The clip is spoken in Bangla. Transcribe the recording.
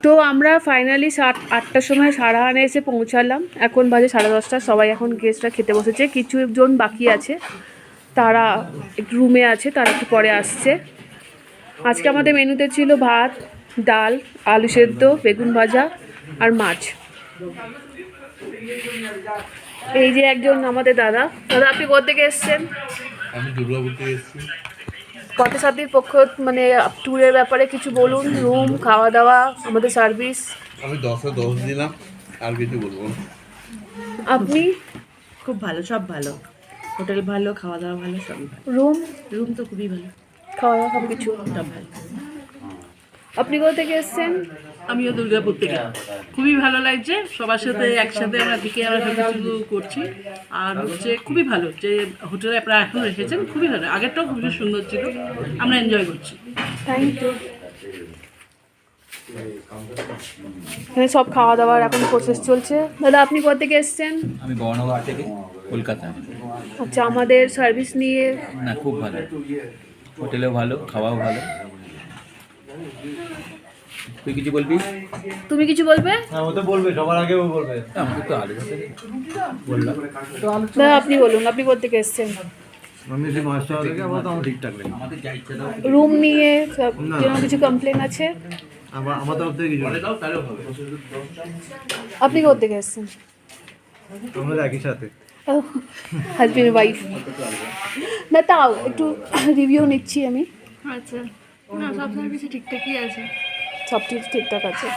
তো আমরা ফাইনালি 8টার সময় সারাহানে এসে পৌঁছালাম। এখন বাজে 10:30। সবাই এখন গেস্টরা খেতে বসেছে, কিছু জন বাকি আছে, তারা একটু রুমে আছে, তারা একটু পরে আসছে। আজকে আমাদের মেনুতে ছিল ভাত, ডাল, আলু সেদ্ধ, বেগুন ভাজা আর মাছ। এই যে একজন আমাদের দাদা। দাদা, আপনি কোথা থেকে এসছেন? আমি দুর্গাপুর থেকে এসেছি। পথসারথীর পক্ষ মানে ট্যুরের ব্যাপারে কিছু বলুন, রুম, খাওয়া দাওয়া, আমাদের সার্ভিস। আমি 10-এ 10 দিলাম, আর কিছু বলবো না। আপনি? খুব ভালো, সব ভালো, হোটেল ভালো, খাওয়া দাওয়া ভালো, সবই ভালো। রুম, রুম তো খুবই ভালো, খাওয়া দাওয়া সব কিছু। সব ভালো। আপনি কোথা থেকে এসছেন? আমিও দুর্গাপুর থেকে। খুবই ভালো লাগছে, সবার সাথে একসাথে আমরা দিকে আমরা সব কিছু করছি। আর হচ্ছে খুবই ভালো যে হোটেলে আপনারা এখন এসেছেন, খুবই ভালো। আগেরটাও খুবই সুন্দর ছিল, আমরা এনজয় করছি। Thank you. এখানে সব খাওয়া দাওয়ার এখন প্রসেস চলছে। দাদা, আপনি কোথা থেকে এসছেন? আমি বর্ণগর থেকে, কলকাতা। আচ্ছা, আমাদের সার্ভিস নিয়ে? না, খুব ভালো, হোটেলেও ভালো, খাওয়াও ভালো। তুই কিছু বলবি? তুমি কিছু বলবে? ও তো বলবে, সবার আগে ও বলবে। আমাকে তো আলু বললাম। দাদা, আপনি বলুন, আপনি কোথা থেকে এসছেন? আমি সেই মাস্টার থেকে, আমার তো আমার ঠিকঠাক নেই। আমাদের যা ইচ্ছা দাও। রুম নিয়ে যেন কিছু কমপ্লেন আছে? আমার তরফ থেকে কিছু নেই। আপনি কোথা থেকে এসছেন? আমরা একই সাথে। Husband wife. না, তাও একটু রিভিউ নিচ্ছি আমি। আচ্ছা, না সব সার্ভিসই ঠিকঠাকই আছে। সব কিছু ঠিকঠাক আছে।